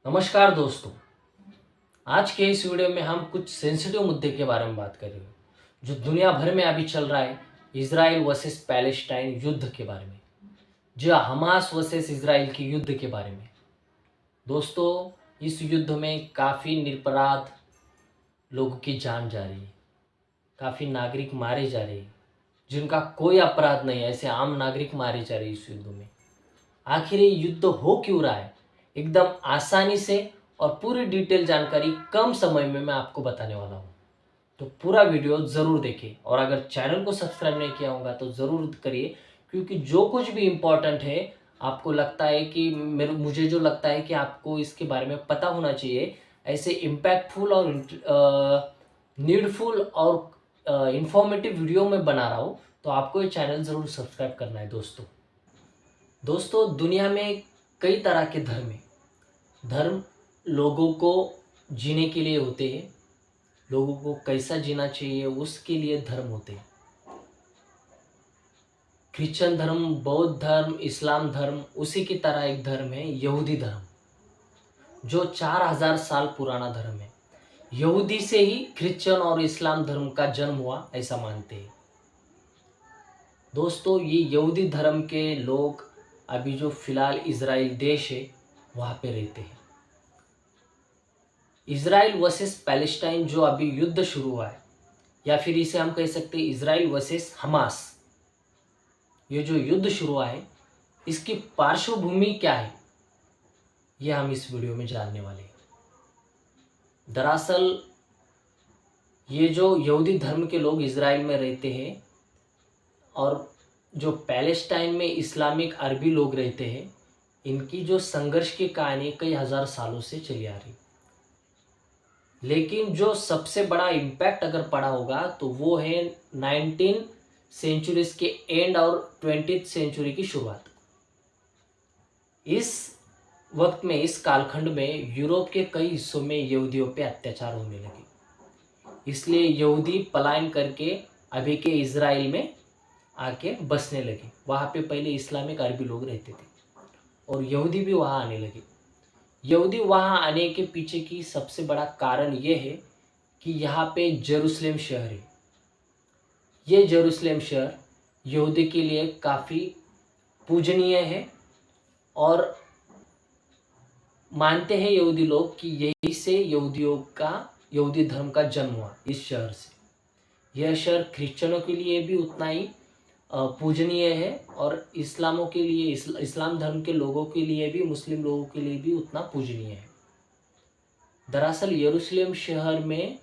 नमस्कार दोस्तों। आज के इस वीडियो में हम कुछ सेंसिटिव मुद्दे के बारे में बात करेंगे जो दुनिया भर में अभी चल रहा है। इजराइल वर्सेस पैलेस्टाइन युद्ध के बारे में, जो हमास वर्सेस इजराइल के युद्ध के बारे में। दोस्तों, इस युद्ध में काफ़ी निरपराध लोगों की जान जा रही है, काफ़ी नागरिक मारे जा रहे हैं जिनका कोई अपराध नहीं है। ऐसे आम नागरिक मारे जा रहे हैं इस युद्ध में। आखिर ये युद्ध हो क्यों रहा है, एकदम आसानी से और पूरी डिटेल जानकारी कम समय में मैं आपको बताने वाला हूँ। तो पूरा वीडियो ज़रूर देखें और अगर चैनल को सब्सक्राइब नहीं किया होगा तो ज़रूर करिए, क्योंकि जो कुछ भी इम्पोर्टेंट है आपको लगता है कि मुझे जो लगता है कि आपको इसके बारे में पता होना चाहिए, ऐसे इम्पैक्टफुल और नीडफुल और इंफॉर्मेटिव वीडियो मैं बना रहा हूँ, तो आपको ये चैनल ज़रूर सब्सक्राइब करना है। दोस्तों, दुनिया में कई तरह के धर्म हैं। धर्म लोगों को जीने के लिए होते हैं, लोगों को कैसा जीना चाहिए उसके लिए धर्म होते हैं। क्रिश्चियन धर्म, बौद्ध धर्म, इस्लाम धर्म, उसी की तरह एक धर्म है यहूदी धर्म, जो 4000 साल पुराना धर्म है। यहूदी से ही क्रिश्चियन और इस्लाम धर्म का जन्म हुआ, ऐसा मानते हैं। दोस्तों, ये यहूदी धर्म के लोग अभी जो फिलहाल इजराइल देश है वहाँ पे रहते हैं। इजराइल वर्सेस पैलेस्टाइन जो अभी युद्ध शुरू हुआ है, या फिर इसे हम कह सकते हैं इजराइल वर्सेस हमास, ये जो युद्ध शुरू हुआ है इसकी पार्श्वभूमि क्या है, ये हम इस वीडियो में जानने वाले हैं। दरअसल ये जो यहूदी धर्म के लोग इजराइल में रहते हैं और जो पैलेस्टाइन में इस्लामिक अरबी लोग रहते हैं, इनकी जो संघर्ष की कहानी कई हजार सालों से चली आ रही। लेकिन जो सबसे बड़ा इम्पैक्ट अगर पड़ा होगा तो वो है 19 सेंचुरीज के एंड और 20th सेंचुरी की शुरुआत। इस वक्त में, इस कालखंड में यूरोप के कई हिस्सों में यहूदियों पे अत्याचार होने लगे। इसलिए यहूदी पलायन करके अभी के इजराइल में आके बसने लगे। वहाँ पे पहले इस्लामिक अरबी लोग रहते थे और यहूदी भी वहाँ आने लगे। यहूदी वहाँ आने के पीछे की सबसे बड़ा कारण ये है कि यहाँ पे जेरूसलेम शहर है। ये जेरूसलेम शहर यहूदी के लिए काफ़ी पूजनीय है और मानते हैं यहूदी लोग कि यही से यहूदी धर्म का जन्म हुआ इस शहर से। यह शहर क्रिश्चियनों के लिए भी उतना ही पूजनीय है और इस्लामों के लिए, इस्लाम धर्म के लोगों के लिए भी, मुस्लिम लोगों के लिए भी उतना पूजनीय है। दरअसल यरूशलेम शहर में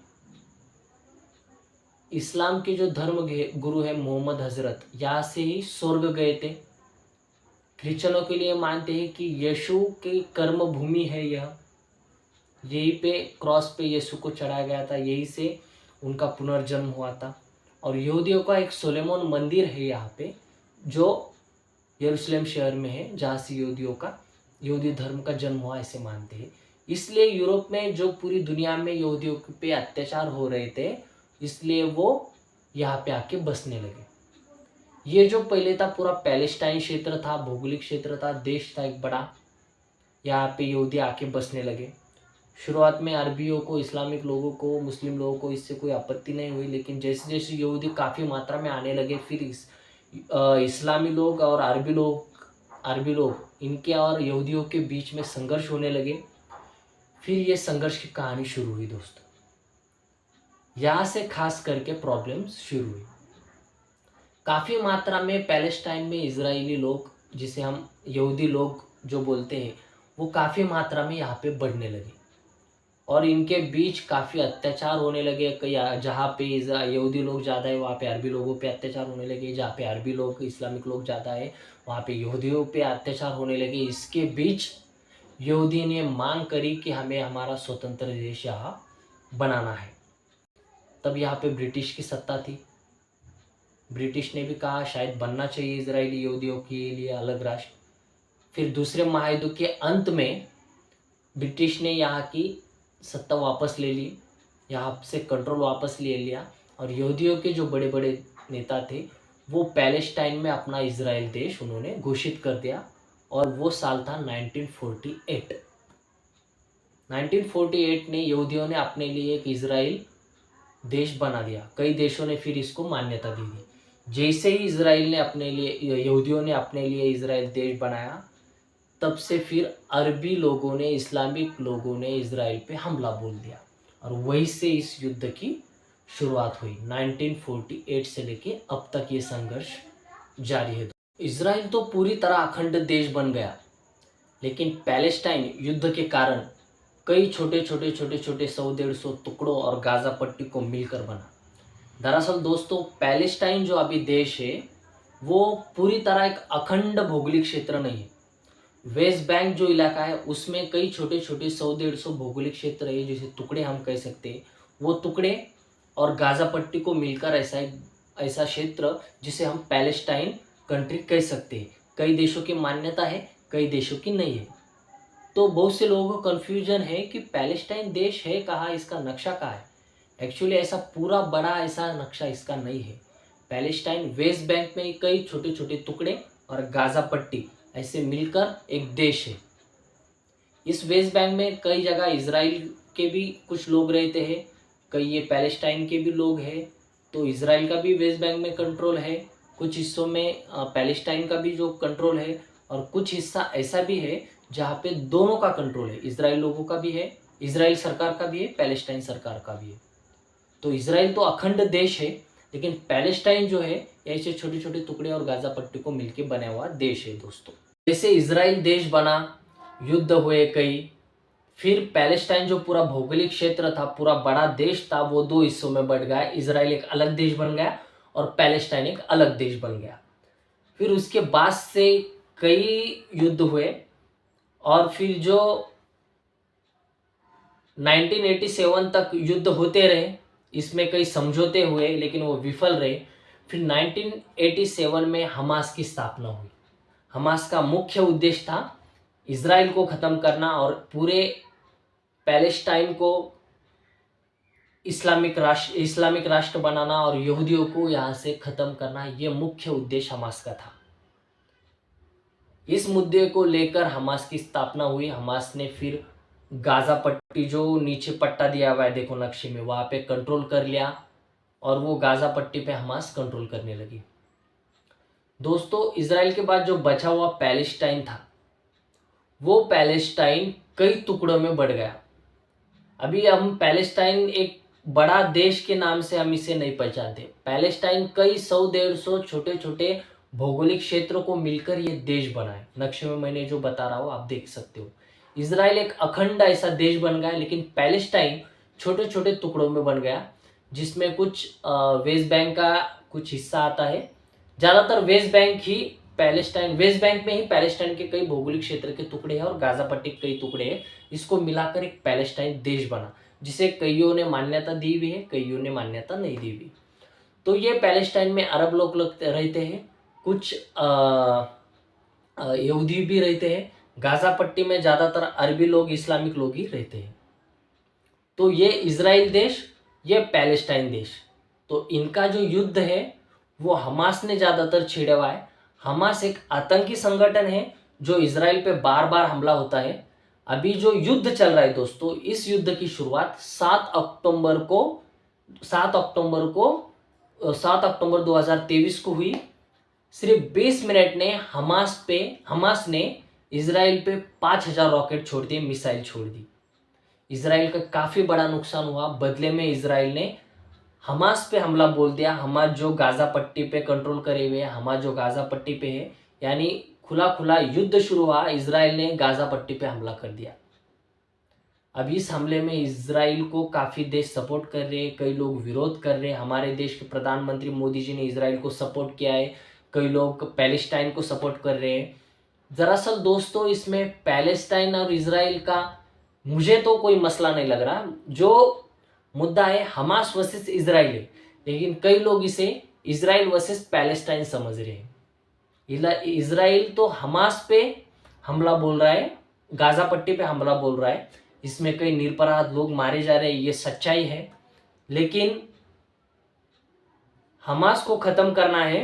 इस्लाम के जो धर्म गुरु है मोहम्मद हजरत, यहाँ से ही स्वर्ग गए थे। क्रिश्चियनों के लिए मानते हैं कि यीशु की कर्म भूमि है यह, यहीं पे क्रॉस पे यीशु को चढ़ाया गया था, यहीं से उनका पुनर्जन्म हुआ था। और यहूदियों का एक सोलोमन मंदिर है यहाँ पे, जो यरूशलेम शहर में है, जहाँ से यहूदी धर्म का जन्म हुआ, ऐसे मानते हैं। इसलिए यूरोप में जो पूरी दुनिया में यहूदियों पे अत्याचार हो रहे थे, इसलिए वो यहाँ पे आके बसने लगे। ये जो पहले था पूरा पैलेस्टाइन क्षेत्र था, भौगोलिक क्षेत्र था, देश था एक बड़ा, यहाँ पे यहूदी आके बसने लगे। शुरुआत में अरबियों को, इस्लामिक लोगों को, मुस्लिम लोगों को इससे कोई आपत्ति नहीं हुई। लेकिन जैसे जैसे यहूदी काफ़ी मात्रा में आने लगे, फिर इस्लामी लोग और अरबी लोग इनके और यहूदियों के बीच में संघर्ष होने लगे। फिर ये संघर्ष की कहानी शुरू हुई दोस्तों। यहाँ से खास करके प्रॉब्लम्स शुरू हुई। काफ़ी मात्रा में पैलेस्टाइन में इजरायली लोग, जिसे हम यहूदी लोग जो बोलते हैं, वो काफ़ी मात्रा में यहाँ पे बढ़ने लगे और इनके बीच काफ़ी अत्याचार होने लगे। कई जहाँ पे यहूदी लोग ज़्यादा है वहाँ पे अरबी लोगों पे अत्याचार होने लगे, जहाँ पे अरबी लोग, इस्लामिक लोग ज़्यादा है वहाँ पे यहूदियों पे अत्याचार होने लगे। इसके बीच यहूदी ने मांग करी कि हमें हमारा स्वतंत्र देश यहाँ बनाना है। तब यहाँ पे ब्रिटिश की सत्ता थी। ब्रिटिश ने भी कहा शायद बनना चाहिए इजरायली यहूदियों के लिए अलग राष्ट्र। फिर दूसरे महायुद्ध के अंत में ब्रिटिश ने यहाँ की सत्ता वापस ले ली, यहाँ से कंट्रोल वापस ले लिया और यहूदियों के जो बड़े बड़े नेता थे वो पैलेस्टाइन में अपना इजराइल देश उन्होंने घोषित कर दिया और वो साल था 1948। 1948 ने यहूदियों ने अपने लिए एक इजराइल देश बना दिया। कई देशों ने फिर इसको मान्यता दे दी। जैसे ही इसराइल ने अपने लिए यहूदियों ने अपने लिए इजराइल देश बनाया, तब से फिर अरबी लोगों ने, इस्लामिक लोगों ने इजराइल पे हमला बोल दिया और वहीं से इस युद्ध की शुरुआत हुई। 1948 से लेके अब तक ये संघर्ष जारी है। इजराइल तो पूरी तरह अखंड देश बन गया, लेकिन पैलेस्टाइन युद्ध के कारण कई छोटे छोटे छोटे छोटे 100-150 टुकड़ों और गाजा पट्टी को मिलकर बना। दरअसल दोस्तों, पैलेस्टाइन जो अभी देश है वो पूरी तरह एक अखंड भौगोलिक क्षेत्र नहीं है। वेस्ट बैंक जो इलाका है उसमें कई छोटे छोटे 100-150 भौगोलिक क्षेत्र है, जिसे टुकड़े हम कह सकते हैं। वो टुकड़े और गाजा पट्टी को मिलकर ऐसा क्षेत्र जिसे हम पैलेस्टाइन कंट्री कह सकते हैं। कई देशों की मान्यता है, कई देशों की नहीं है। तो बहुत से लोगों को कन्फ्यूजन है कि पैलेस्टाइन देश है कहाँ, इसका नक्शा कहाँ है। एक्चुअली ऐसा पूरा बड़ा ऐसा नक्शा इसका नहीं है। पैलेस्टाइन वेस्ट बैंक में कई छोटे छोटे टुकड़े और गाजा पट्टी ऐसे मिलकर एक देश है। इस वेस्ट बैंक में कई जगह इजराइल के भी कुछ लोग रहते हैं, कई ये पैलेस्टाइन के भी लोग हैं। तो इजराइल का भी वेस्ट बैंक में कंट्रोल है, कुछ हिस्सों में पैलेस्टाइन का भी जो कंट्रोल है, और कुछ हिस्सा ऐसा भी है जहाँ पे दोनों का कंट्रोल है। इजराइल लोगों का भी है, इजराइल सरकार का भी है, पैलेस्टाइन सरकार का भी है। तो इजराइल तो अखंड देश है, लेकिन पैलेस्टाइन जो है ऐसे छोटे छोटे टुकड़े और गाजा पट्टी को मिलकर बना हुआ देश है दोस्तों। जैसे इजराइल देश बना, युद्ध हुए कई, फिर पैलेस्टाइन जो पूरा भौगोलिक क्षेत्र था, पूरा बड़ा देश था, वो दो हिस्सों में बढ़ गया। इजराइल एक अलग देश बन गया और पैलेस्टाइन एक अलग देश बन गया। फिर उसके बाद से कई युद्ध हुए और फिर जो 1987 तक युद्ध होते रहे, इसमें कई समझौते हुए लेकिन वो विफल रहे। फिर 1987 में हमास की स्थापना हुई। हमास का मुख्य उद्देश्य था इजराइल को ख़त्म करना और पूरे पैलेस्टाइन को इस्लामिक राष्ट्र बनाना और यहूदियों को यहाँ से ख़त्म करना। ये मुख्य उद्देश्य हमास का था। इस मुद्दे को लेकर हमास की स्थापना हुई। हमास ने फिर गाजा पट्टी जो नीचे पट्टा दिया हुआ है देखो नक्शे में, वहाँ पे कंट्रोल कर लिया और वो गाजा पट्टी पे हमास कंट्रोल करने लगी। दोस्तों, इजराइल के बाद जो बचा हुआ पैलेस्टाइन था, वो पैलेस्टाइन कई टुकड़ों में बढ़ गया। अभी हम पैलेस्टाइन एक बड़ा देश के नाम से हम इसे नहीं पहचानते। पैलेस्टाइन कई 100-150 छोटे छोटे भौगोलिक क्षेत्रों को मिलकर ये देश बना है। नक्शे में मैंने जो बता रहा हूँ आप देख सकते हो। इजराइल एक अखंड ऐसा देश बन गया, लेकिन पैलेस्टाइन छोटे छोटे टुकड़ों में बन गया, जिसमें कुछ वेस्ट बैंक का कुछ हिस्सा आता है। ज़्यादातर वेस्ट बैंक में ही पैलेस्टाइन के कई भौगोलिक क्षेत्र के टुकड़े हैं और गाजा पट्टी के कई टुकड़े हैं। इसको मिलाकर एक पैलेस्टाइन देश बना, जिसे कईयों ने मान्यता दी हुई है, कईयों ने मान्यता नहीं दी हुई। तो ये पैलेस्टाइन में अरब लोग रहते हैं, कुछ यहूदी भी रहते हैं। गाजा पट्टी में ज़्यादातर अरबी लोग, इस्लामिक लोग ही रहते हैं। तो ये इजराइल देश, ये पैलेस्टाइन देश, तो इनका जो युद्ध है वो हमास ने ज़्यादातर छेड़ा हुआ है। हमास एक आतंकी संगठन है जो इजराइल पे बार बार हमला होता है। अभी जो युद्ध चल रहा है दोस्तों, इस युद्ध की शुरुआत 7 अक्टूबर 2023 को हुई। सिर्फ 20 मिनट ने हमास ने इजराइल पे 5000 रॉकेट छोड़ दिए, मिसाइल छोड़ दी। इजराइल का काफ़ी बड़ा नुकसान हुआ। बदले में इजराइल ने हमास पे हमला बोल दिया। हमास जो गाजा पट्टी पे कंट्रोल करे हुए है, हमास जो गाजा पट्टी पे है, यानी खुला युद्ध शुरू हुआ। इजराइल ने गाजा पट्टी पे हमला कर दिया। अब इस हमले में इजराइल को काफ़ी देश सपोर्ट कर रहे हैं, कई लोग विरोध कर रहे हैं। हमारे देश के प्रधानमंत्री मोदी जी ने इजराइल को सपोर्ट किया है, कई लोग पैलेस्टाइन को सपोर्ट कर रहे हैं। दरअसल दोस्तों, इसमें पैलेस्टाइन और इजराइल का मुझे तो कोई मसला नहीं लग रहा। जो मुद्दा है हमास वर्सेस इजराइल है, लेकिन कई लोग इसे इजराइल वर्सेस पैलेस्टाइन समझ रहे हैं। इजराइल तो हमास पे हमला बोल रहा है, गाजा पट्टी पे हमला बोल रहा है, इसमें कई निरपराध लोग मारे जा रहे हैं, ये सच्चाई है। लेकिन हमास को ख़त्म करना है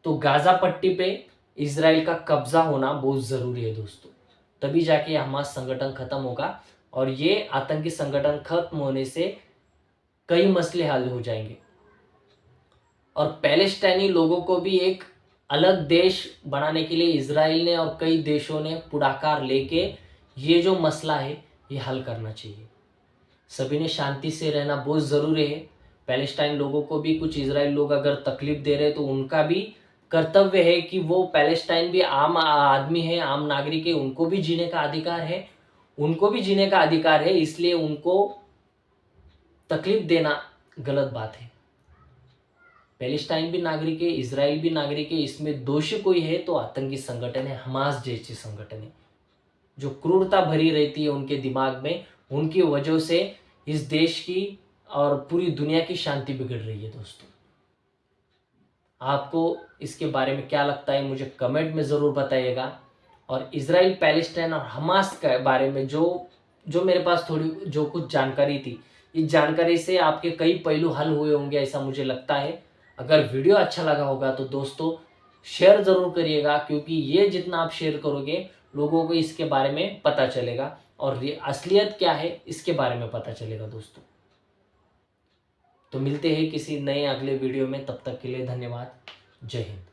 तो गाजा पट्टी पे इजराइल का कब्जा होना बहुत ज़रूरी है दोस्तों, तभी जाके हमास संगठन खत्म होगा और ये आतंकी संगठन खत्म होने से कई मसले हल हो जाएंगे और पैलेस्टाइनी लोगों को भी एक अलग देश बनाने के लिए इजराइल ने और कई देशों ने पुढाकार लेके ये जो मसला है ये हल करना चाहिए। सभी ने शांति से रहना बहुत ज़रूरी है। पैलेस्टाइन लोगों को भी कुछ इजराइल लोग अगर तकलीफ दे रहे तो उनका भी कर्तव्य है कि वो पैलेस्टाइन भी आम आदमी है, आम नागरिक है, उनको भी जीने का अधिकार है, उनको भी जीने का अधिकार है, इसलिए उनको तकलीफ देना गलत बात है। पैलेस्टाइन भी नागरिक है, इजराइल भी नागरिक है, इसमें दोषी कोई है तो आतंकी संगठन है, हमास जैसी संगठन है। जो क्रूरता भरी रहती है उनके दिमाग में, उनकी वजह से इस देश की और पूरी दुनिया की शांति बिगड़ रही है। दोस्तों, आपको इसके बारे में क्या लगता है मुझे कमेंट में ज़रूर बताइएगा। और इजराइल, पैलेस्टाइन और हमास के बारे में जो मेरे पास थोड़ी जो कुछ जानकारी थी, इस जानकारी से आपके कई पहलू हल हुए होंगे ऐसा मुझे लगता है। अगर वीडियो अच्छा लगा होगा तो दोस्तों शेयर ज़रूर करिएगा, क्योंकि ये जितना आप शेयर करोगे लोगों को इसके बारे में पता चलेगा और ये असलियत क्या है इसके बारे में पता चलेगा। दोस्तों, तो मिलते हैं किसी नए अगले वीडियो में, तब तक के लिए धन्यवाद। जय हिंद।